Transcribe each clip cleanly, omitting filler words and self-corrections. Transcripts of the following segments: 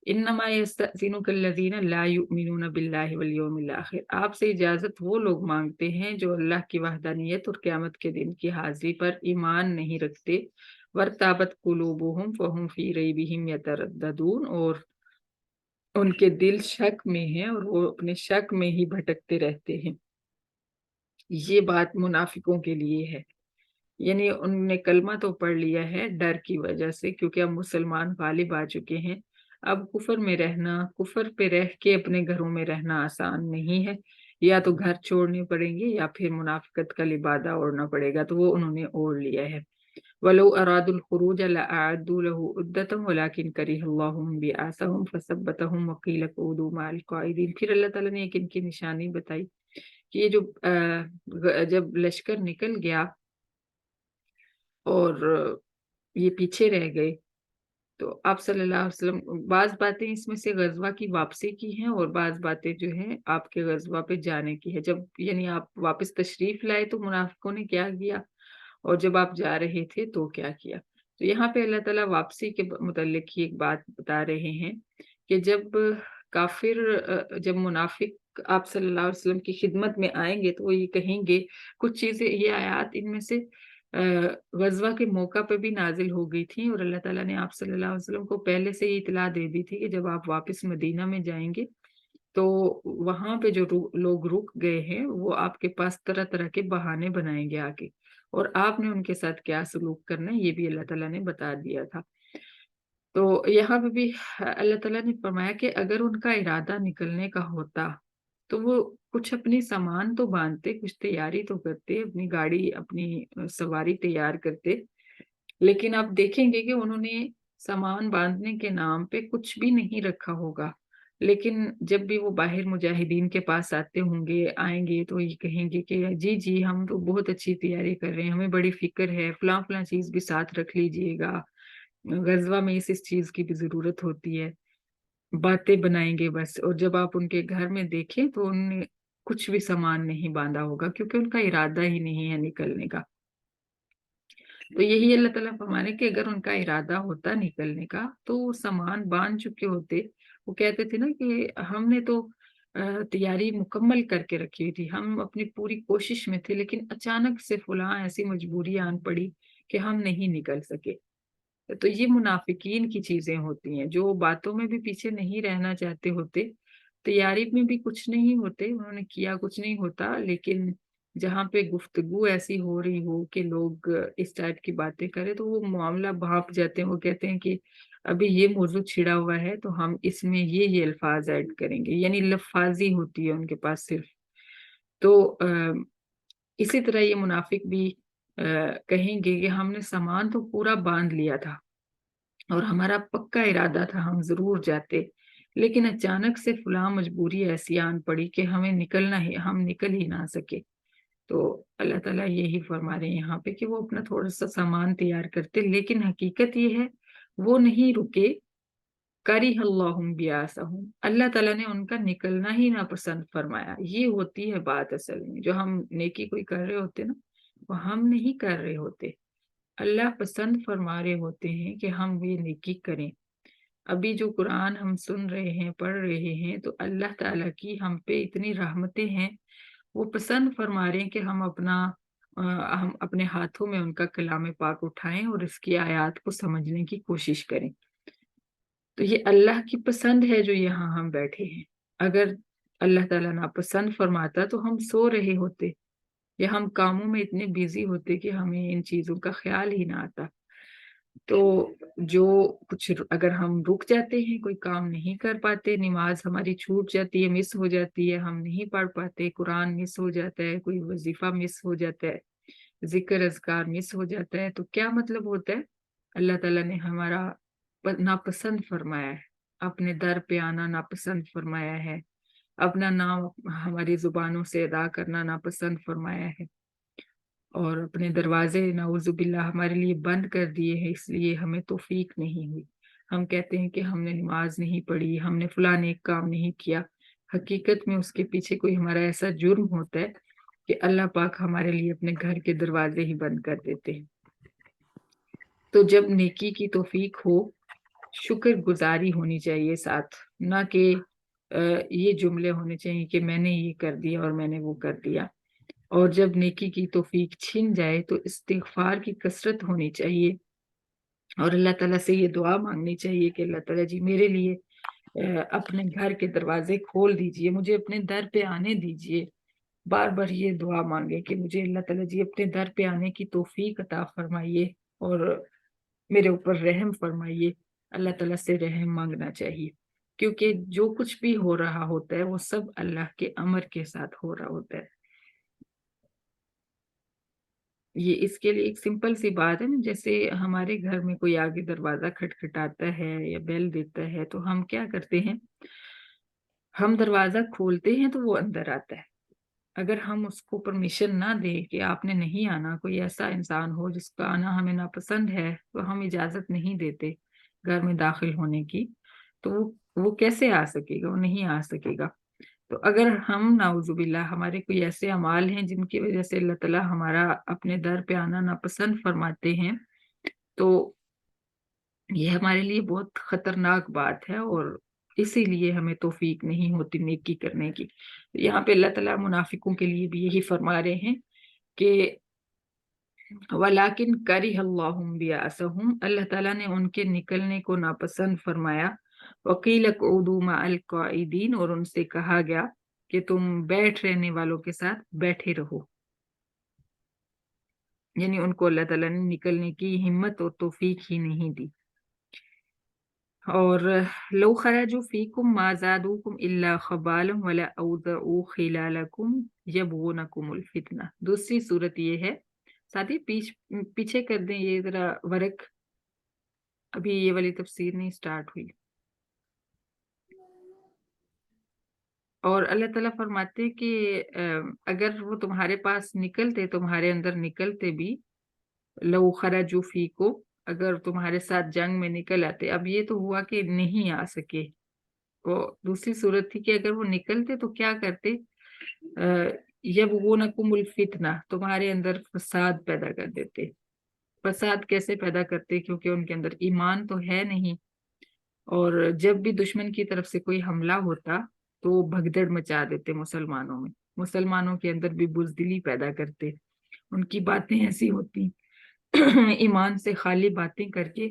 इन्नमा यस्तअज़िनुकल्लज़ीना ला युमिनूना बिल्लाहि वल यौमिल आखिर, आपसे इजाजत वो लोग मांगते हैं जो अल्लाह की वहदानियत और क़यामत के दिन की हाज़िरी पर ईमान नहीं रखते। वरताबत कुलूबुहुम फहुम फी रैबिहिम यतरद्ददून, और उनके दिल शक में हैं और वो अपने शक में ही भटकते रहते हैं। ये बात मुनाफिकों के लिए है। यानी उन्होंने कलमा तो पढ़ लिया है डर की वजह से, क्योंकि अब मुसलमान गालिब आ चुके हैं। अब कुफ़र में रहना, कुफ़र पे रह के अपने घरों में रहना आसान नहीं है। या तो घर छोड़ने पड़ेंगे या फिर मुनाफ़िकत का लिबादा ओढ़ना पड़ेगा, तो वो उन्होंने ओढ़ लिया है। वलौ अरादुल खुरूज लअअद्दू लहू उद्दतम वलाकिन करिहल्लाहुम बिअसहुम फसब्बतहुम वक़ील क़ऊदू मअल क़ाइदीन। फिर अल्लाह ताला ने एक इनकी निशानी बताई कि ये जो जब लश्कर निकल गया और ये पीछे रह गए, तो आप सल्लल्लाहु अलैहि वसल्लम, बाज़ बातें इसमें से ग़ज़वा की वापसी की हैं और बाज़ बातें जो हैं आपके ग़ज़वा पे जाने की है। जब यानी आप वापस तशरीफ़ लाए तो मुनाफ़िकों ने क्या किया, और जब आप जा रहे थे तो क्या किया। तो यहाँ पे अल्लाह ताला वापसी के मुतल्लिक़ ही एक बात बता रहे हैं कि जब काफ़िर जब मुनाफ़िक आप सल्लल्लाहु अलैहि वसल्लम की खिदमत में आएँगे तो वो ये कहेंगे, कुछ चीज़ें, ये आयत इनमें से ग़ज़वा के मौका पे भी नाज़िल हो गई थी और अल्लाह ताला ने आप सल्लल्लाहु अलैहि वसल्लम को पहले से ही इत्तला दे दी थी कि जब आप वापस मदीना में जाएँगे, तो वहाँ पे जो लोग रुक गए हैं, वो आपके पास तरह-तरह के बहाने बनाएँगे आके, और आपने उनके साथ क्या सलूक करना है, ये भी अल्लाह ताला ने बता दिया था। तो यहाँ पे भी अल्लाह ताला ने फरमाया कि अगर उनका इरादा निकलने का होता, तो वो कुछ अपनी सामान तो बाँधते, कुछ तैयारी तो करते, अपनी गाड़ी, अपनी सवारी तैयार करते। लेकिन आप देखेंगे कि उन्होंने सामान बाँधने के नाम पे कुछ भी नहीं रखा होगा। लेकिन जब भी वो बाहिर मुजाहिदीन के पास आते होंगे, आएँगे, तो ये कहेंगे कि जी, जी, हम तो बहुत अच्छी तैयारी कर रहे हैं, हमें बड़ी फ़िक्र है, फलाँ-फलाँ चीज़ भी साथ रख लीजिएगा। ग़ज़वा में इस चीज़ की भी ज़रूरत होती है। बातें बनाएँगे बस, और जब आप उनके घर में देखें तो उन्होंने कुछ भी सामान नहीं बाँधा होगा, क्योंकि उनका इरादा ही नहीं है निकलने का। तो यही अल्लाह ताला फरमा रहे हैं कि अगर उनका इरादा होता निकलने का, तो वो सामान बाँध चुके होते। वो कहते थे ना कि हमने तो तैयारी मुकम्मल करके रखी हुई थी, हम अपनी पूरी कोशिश में थे, लेकिन अचानक से फलाँ ऐसी मजबूरी आन पड़ी कि हम नहीं निकल सके। तो ये मुनाफ़िकीन की चीज़ें होती हैं, जो बातों में भी पीछे नहीं रहना चाहते होते, तैयारी में भी कुछ नहीं होते, उन्होंने किया कुछ नहीं होता, लेकिन जहाँ पे गुफ्तगू ऐसी हो रही हो कि लोग इस टाइप की बातें करें, तो वो मामला भाँप जाते हैं। वो कहते हैं कि अभी ये मौज़ू छिड़ा हुआ है, तो हम इसमें ये अल्फ़ाज़ ऐड करेंगे, यानी लफ़ाज़ी होती है उनके पास सिर्फ़। तो इसी तरह ये मुनाफ़िक भी कहेंगे कि हमने सामान तो पूरा बाँध लिया था और हमारा पक्का इरादा था हम ज़रूर जाते, लेकिन अचानक से फलाँ मजबूरी ऐसी आन पड़ी कि हमें निकलना ही, हम निकल ही ना सके। तो अल्लाह ताला यही फरमा रहे हैं यहाँ पे कि वो अपना थोड़ा-सा सामान तैयार करते, लेकिन हकीकत ये है, वो नहीं रुके। करिहल्लाहुम बिअसहुम, अल्लाह ताला ने उनका निकलना ही नापसंद फरमाया। ये होती है बात असल में, जो हम नेकी कोई कर रहे होते ना, वो हम नहीं कर रहे होते। अल्लाह पसंद फरमा रहे होते हैं कि हम ये नेकी करें। अभी जो कुरान हम सुन रहे हैं, पढ़ रहे हैं, तो अल्लाह ताला की हम पे इतनी रहमतें हैं, वो पसंद फरमा रहे हैं कि हम अपने हाथों में उनका कलाम पाक उठाएँ और इसकी आयत को समझने की कोशिश करें। तो ये अल्लाह की पसंद है जो यहाँ हम बैठे हैं। अगर अल्लाह ताला नापसंद फरमाता तो हम सो रहे होते, या हम कामों में इतने बिज़ी होते कि हमें इन चीज़ों का ख़्याल ही ना आता। तो जो कुछ अगर हम रुक जाते हैं, कोई काम नहीं कर पाते, नमाज़ हमारी छूट जाती है, मिस हो जाती है, हम नहीं पढ़ पाते, कुरान मिस हो जाता है, कोई वज़ीफ़ा मिस हो जाता है, ज़िक्र-अज़कार मिस हो जाता है, तो क्या मतलब होता है? अल्लाह ताला ने हमारा नापसंद फरमाया है, अपने दर पे आना नापसंद फरमाया है, अपना नाम हमारी ज़ुबानों से अदा करना नापसंद फरमाया है। और अपने दरवाज़े नाउज़ुबिल्लाह हमारे लिए बंद कर दिए हैं, इसलिए हमें तौफ़ीक नहीं हुई। हम कहते हैं कि हमने नमाज़ नहीं पढ़ी, हमने फलाँ नेक काम नहीं किया। हकीकत में उसके पीछे कोई हमारा ऐसा जुर्म होता है कि अल्लाह पाक हमारे लिए अपने घर के दरवाज़े ही बंद कर देते हैं। तो जब नेकी की तौफ़ीक हो, शुक्र गुजारी होनी चाहिए साथ, ना कि ये जुमले होने चाहिए कि मैंने ये कर दिया और मैंने वो कर दिया। और जब नेकी की तौफीक छिन जाए तो इस्तिग़फ़ार की कसरत होनी चाहिए और अल्लाह ताला से ये दुआ मांगनी चाहिए कि अल्लाह ताला जी मेरे लिए अपने घर के दरवाजे खोल दीजिए, मुझे अपने दर पे आने दीजिए। बार-बार ये दुआ मांगे कि मुझे अल्लाह ताला जी अपने दर पे आने की तौफीक अता फरमाइए और मेरे ऊपर रहम फरमाइए। अल्लाह ताला से रहम मांगना चाहिए, क्योंकि जो कुछ भी हो रहा होता है वो सब अल्लाह के अमर के साथ हो रहा होता है। ये इसके लिए एक सिंपल सी बात है ना, जैसे हमारे घर में कोई आगे दरवाज़ा खटखटाता है या बेल देता है तो हम क्या करते हैं, हम दरवाज़ा खोलते हैं तो वो अंदर आता है। अगर हम उसको परमिशन ना दें कि आपने नहीं आना, कोई ऐसा इंसान हो जिसका आना हमें नापसंद है, तो हम इजाज़त नहीं देते घर में दाखिल होने की, तो वो कैसे आ सकेगा? वो नहीं आ सकेगा। तो अगर हम नाउज़ुबिल्लाह हमारे कोई ऐसे अमाल हैं जिनकी वज़ह से अल्लाह ताला हमारा अपने दर पे आना नापसंद फरमाते हैं, तो ये हमारे लिए बहुत खतरनाक बात है और इसीलिए हमें तौफ़ीक नहीं होती नेकी करने की। यहाँ पे अल्लाह ताला मुनाफ़िकों के लिए भी यही फरमा रहे हैं कि वलाकिन करिहल्लाहुम बिअसहुम, अल्लाह ताला ने उनके निकलने को नापसंद फरमाया। वक़ील क़उदू मअल क़ाइदीन, और उनसे कहा गया कि तुम बैठ रहने वालों के साथ बैठे रहो। यानी उनको अल्लाह ताला ने निकलने की हिम्मत और तौफ़ीक ही नहीं दी। और लौ खरजू फ़ीकुम मा ज़ादूकुम इल्ला ख़बालन वला अवदऊ ख़िलालकुम यबगूनकुमुल फ़ितना। दूसरी सूरत ये है। साथी पीछे कर दें ये ज़रा वर्क, अभी ये वाली तफ़सीर नहीं स्टार्ट हुई। और अल्लाह ताला फरमाते कि अगर वो तुम्हारे पास निकलते, तुम्हारे अंदर निकलते भी, लौ खरजू फ़ीकुम, अगर तुम्हारे साथ जंग में निकल आते। अब ये तो हुआ कि नहीं आ सके। वो दूसरी सूरत थी कि अगर वो निकलते तो क्या करते, यबगूनकुमुल फ़ितना, तुम्हारे अंदर फ़साद पैदा कर देते। फ़साद कैसे पैदा करते? क्योंकि उनके अंदर ईमान तो है नहीं, और जब भी दुश्मन की तरफ से कोई हमला होता, तो वो भगदड़ मचा देते मुसलमानों में। मुसलमानों के अंदर भी बुज़दिली पैदा करते। उनकी बातें ऐसी होती ईमान से खाली बातें करके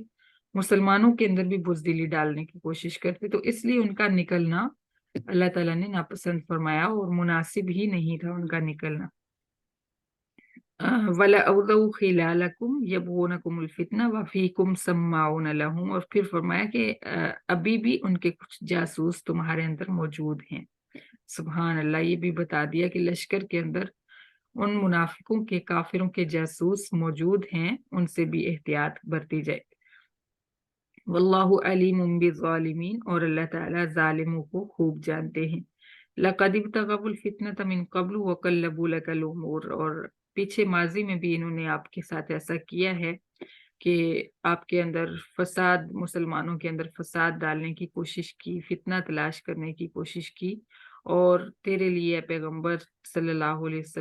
मुसलमानों के अंदर भी बुज़दिली डालने की कोशिश करते। तो इसलिए उनका निकलना अल्लाह ताला ने नापसंद फरमाया और मुनासिब ही नहीं था उनका निकलना। वला अवदऊ खिलालकुम यबगूनकुमुल फितना व फीकुम सम्माउन लहुम, और फिर फरमाया कि अभी भी उनके कुछ जासूस तुम्हारे अंदर मौजूद हैं। सुभान अल्लाह, ये भी बता दिया कि लश्कर के अंदर उन मुनाफिकों के, काफिरों के जासूस मौजूद हैं, उनसे भी एहतियात बरती जाए। वल्लाहु अलीमुम बिज़्ज़ालिमीन, और अल्लाह ताला ज़ालिमों को खूब जानते हैं। लक़द इब्तग़ुल फ़ितनत मिन क़ब्लु व क़ल्लबू लकल उमूर, और पीछे माज़ी में भी इन्होंने आपके साथ ऐसा किया है कि आपके अंदर फ़साद, मुसलमानों के अंदर फ़साद डालने की कोशिश की, फ़ितना तलाश करने की कोशिश की, और तेरे लिए पैगंबर सल्लल्लाहु अलैहि वसल्लम